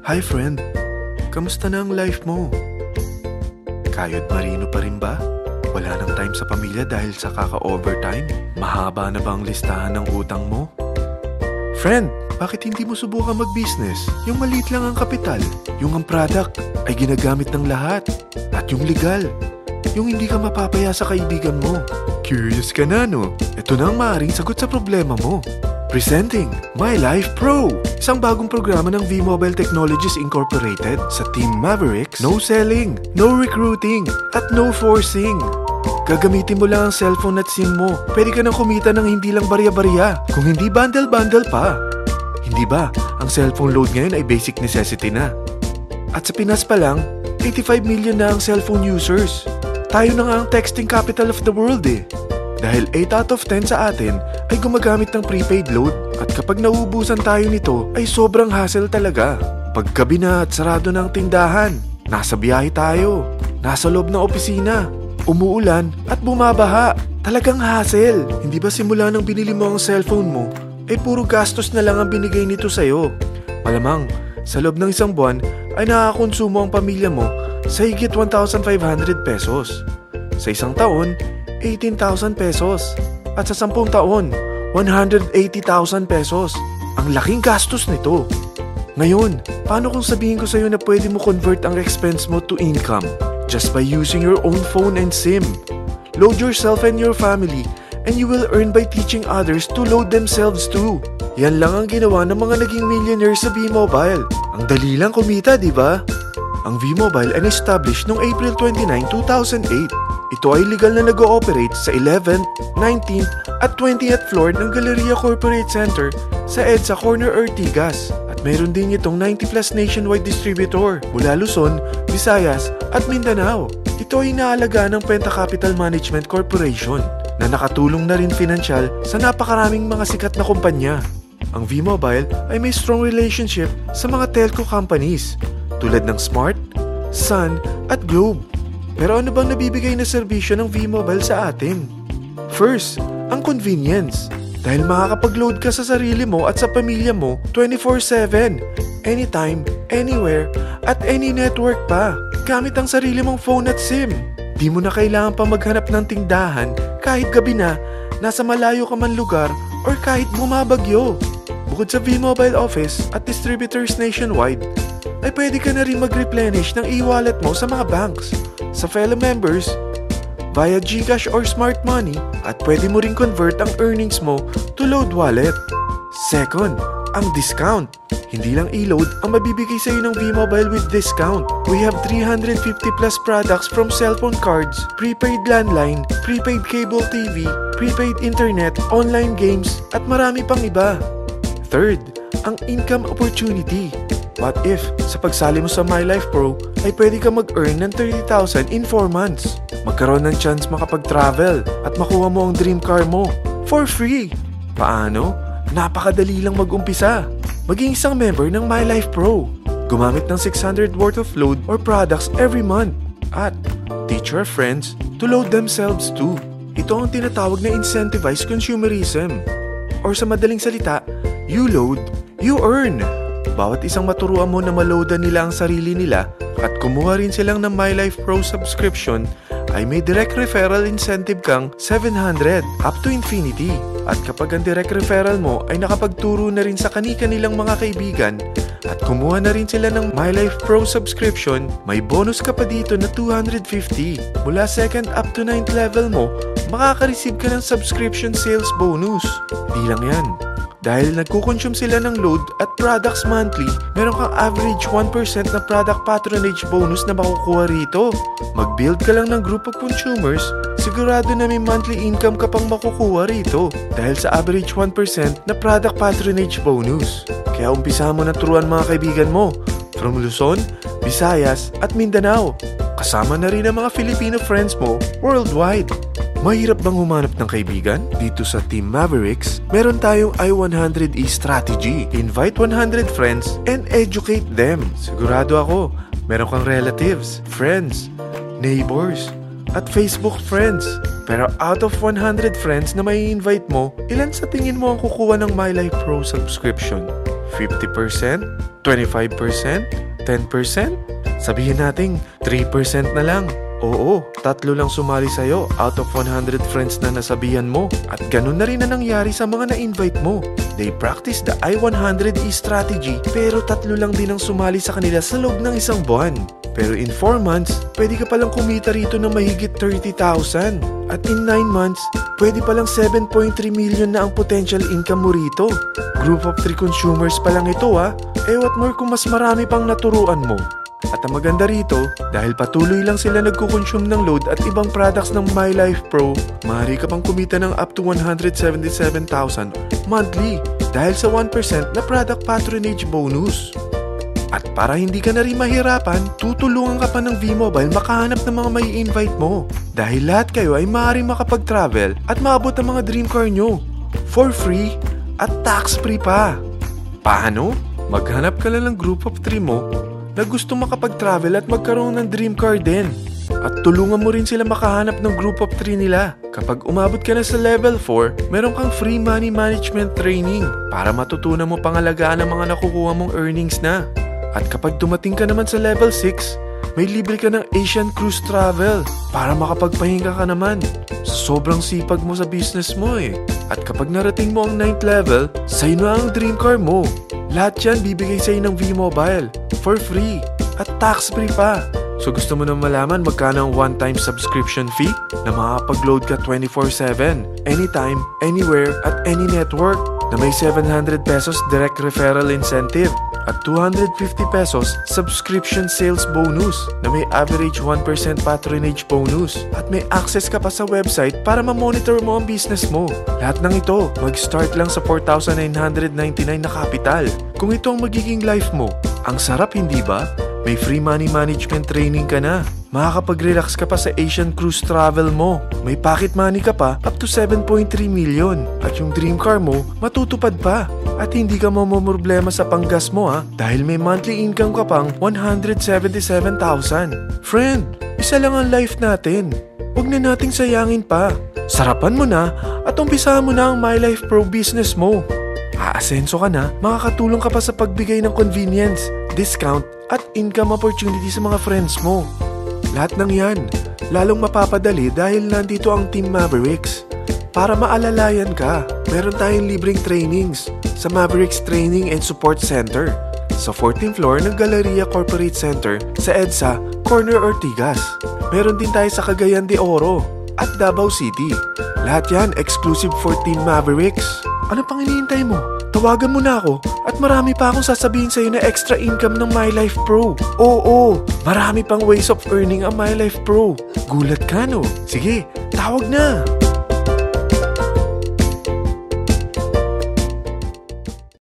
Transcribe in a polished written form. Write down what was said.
Hi friend, kamusta na ang life mo? Kayod marino pa rin ba? Wala nang time sa pamilya dahil sa kaka-overtime? Mahaba na ba ang listahan ng utang mo? Friend, bakit hindi mo subukan mag-business? Yung maliit lang ang kapital, yung ang product ay ginagamit ng lahat, at yung legal, yung hindi ka mapapaya sa kaibigan mo. Curious ka na, no? Ito na ang maaaring sagot sa problema mo. Presenting My Life Pro, isang bagong programa ng V-Mobile Technologies Incorporated sa Team Mavericks. No selling, no recruiting, at no forcing. Gagamitin mo lang ang cellphone at SIM mo. Pwede ka nang kumita ng hindi lang barya-barya, kung hindi bundle-bundle pa. Hindi ba, ang cellphone load ngayon ay basic necessity na. At sa Pinas pa lang, 85 million na ang cellphone users. Tayo na nga ang texting capital of the world eh. Dahil 8 out of 10 sa atin ay gumagamit ng prepaid load, at kapag nauubusan tayo nito ay sobrang hassle talaga. Paggabi na at sarado ng tindahan, nasa biyahe tayo, nasa loob ng opisina, umuulan at bumabaha. Talagang hassle. Hindi ba simula nang binili mo ang cellphone mo ay puro gastos na lang ang binigay nito sa'yo? Malamang sa loob ng isang buwan ay nakakakonsumo ang pamilya mo sa higit 1,500 pesos. Sa isang taon, 18,000 pesos. At sa 10 taon, 180,000 pesos. Ang laking gastos nito. Ngayon, paano kung sabihin ko sa'yo na pwede mo convert ang expense mo to income just by using your own phone and SIM? Load yourself and your family, and you will earn by teaching others to load themselves too. Yan lang ang ginawa ng mga naging millionaires sa V-Mobile. Ang dali lang kumita, di ba? Ang V-Mobile ay established noong April 29, 2008. Ito ay legal na nag-ooperate sa 11th, 19th at 20th floor ng Galleria Corporate Center sa EDSA Corner Ortigas. At mayroon din itong 90 plus nationwide distributor mula Luzon, Visayas at Mindanao. Ito ay inaalagaan ng Penta Capital Management Corporation na nakatulong na rin pinansyal sa napakaraming mga sikat na kumpanya. Ang V-Mobile ay may strong relationship sa mga telco companies tulad ng Smart, Sun at Globe. Pero ano bang nabibigay na serbisyo ng V-Mobile sa atin? First, ang convenience. Dahil makakapag-load ka sa sarili mo at sa pamilya mo 24/7, anytime, anywhere, at any network pa. Gamit ang sarili mong phone at SIM. Di mo na kailangan pa maghanap ng tindahan kahit gabi na, nasa malayo ka man lugar, or kahit bumabagyo. Bukod sa V-Mobile office at distributors nationwide, ay pwede ka na rin mag-replenish ng e-wallet mo sa mga banks, sa fellow members, via GCash or Smart Money, at pwede mo rin convert ang earnings mo to load wallet. Second, ang discount. Hindi lang e-load ang mabibigay sa iyo ng V-Mobile with discount. We have 350 plus products from cellphone cards, prepaid landline, prepaid cable TV, prepaid internet, online games, at marami pang iba. Third, ang income opportunity. What if, sa pagsali mo sa My Life Pro, ay pwede ka mag-earn ng 30,000 in 4 months? Magkaroon ng chance makapag-travel at makuha mo ang dream car mo for free. Paano? Napakadali lang mag-umpisa. Maging isang member ng My Life Pro. Gumamit ng 600 worth of load or products every month. At teach your friends to load themselves too. Ito ang tinatawag na incentivized consumerism. Or sa madaling salita, you load, you earn. Bawat isang maturuan mo na maloadan nila ang sarili nila at kumuha rin silang ng My Life Pro subscription, ay may direct referral incentive kang 700 up to infinity. At kapag ang direct referral mo ay nakapagturo na rin sa kani-kanilang mga kaibigan at kumuha na rin sila ng My Life Pro subscription, may bonus ka pa dito na 250. Mula 2nd up to 9th level mo, makaka-receive ka ng subscription sales bonus. Di lang yan. Dahil nagkukonsume sila ng load at products monthly, meron kang average 1% na product patronage bonus na makukuha rito. Mag-build ka lang ng group of consumers, sigurado na may monthly income ka pang makukuha rito dahil sa average 1% na product patronage bonus. Kaya umpisa mo na turuan mga kaibigan mo from Luzon, Visayas at Mindanao. Kasama na rin ang mga Filipino friends mo worldwide. Mahirap bang humanap ng kaibigan? Dito sa Team Mavericks, meron tayong I100E strategy. Invite 100 friends and educate them. Sigurado ako, meron kang relatives, friends, neighbors, at Facebook friends. Pero out of 100 friends na may invite mo, ilan sa tingin mo ang kukuha ng My Life Pro subscription? 50%? 25%? 10%? Sabihin natin 3% na lang. Oo, 3 lang sumali sa'yo out of 100 friends na nasabihan mo. At ganun na rin na nangyari sa mga na-invite mo. They practice the I-100E strategy pero 3 lang din ang sumali sa kanila sa loob ng isang buwan. Pero in 4 months, pwede ka palang kumita rito ng mahigit 30,000. At in 9 months, pwede palang 7.3 million na ang potential income mo rito. Group of 3 consumers pa lang ito what more kung mas marami pang naturuan mo. At ang maganda rito, dahil patuloy lang sila nagkukonsume ng load at ibang products ng MyLife Pro, maaari ka pang kumita ng up to 177,000 monthly dahil sa 1% na product patronage bonus. At para hindi ka na rin mahirapan, tutulungan ka pa ng V-Mobile makahanap ng mga may invite mo. Dahil lahat kayo ay maaaring makapag-travel at maabot ang mga dream car nyo for free at tax-free pa. Paano? Maghanap ka lang ng group of 3 mo na gusto makapag-travel at magkaroon ng dream car din. At tulungan mo rin sila makahanap ng group of 3 nila. Kapag umabot ka na sa level 4, meron kang free money management training para matutunan mo pangalagaan ang mga nakukuha mong earnings na. At kapag dumating ka naman sa level 6, may libre ka ng Asian Cruise Travel para makapagpahinga ka naman. Sobrang sipag mo sa business mo At kapag narating mo ang 9th level, sa'yo na ang dream car mo. Lahat yan bibigay sa'yo ng V-Mobile for free at tax-free pa. So gusto mo na malaman magkano ang one-time subscription fee na makakapag-load ka 24/7, anytime, anywhere, at any network na may 700 pesos direct referral incentive at 250 pesos subscription sales bonus na may average 1% patronage bonus at may access ka pa sa website para ma-monitor mo ang business mo. Lahat ng ito mag-start lang sa 4,999 na capital. Kung ito ang magiging life mo, ang sarap hindi ba? May free money management training ka na. Makakapag-relax ka pa sa Asian Cruise Travel mo. May pocket money ka pa up to 7.3 million. At yung dream car mo, matutupad pa. At hindi ka mamomroblema sa panggas mo dahil may monthly income ka pang 177,000. Friend, isa lang ang life natin. Huwag na nating sayangin pa. Sarapan mo na at umpisahan mo na ang MyLife Pro business mo. Aasenso ka na, makakatulong ka pa sa pagbigay ng convenience, discount, at income opportunity sa mga friends mo. Lahat ng yan, lalong mapapadali dahil nandito ang Team Mavericks. Para maalalayan ka, meron tayong libreng trainings sa Mavericks Training and Support Center sa 14th floor ng Galleria Corporate Center sa EDSA, Corner Ortigas. Meron din tayo sa Cagayan de Oro at Davao City. Lahat yan exclusive for Team Mavericks. Ano pang hinihintay mo? Tawagan mo na ako at marami pa akong sasabihin sa'yo na extra income ng MyLife Pro. Oo, marami pang ways of earning ang MyLife Pro. Gulat ka no? Sige, tawag na!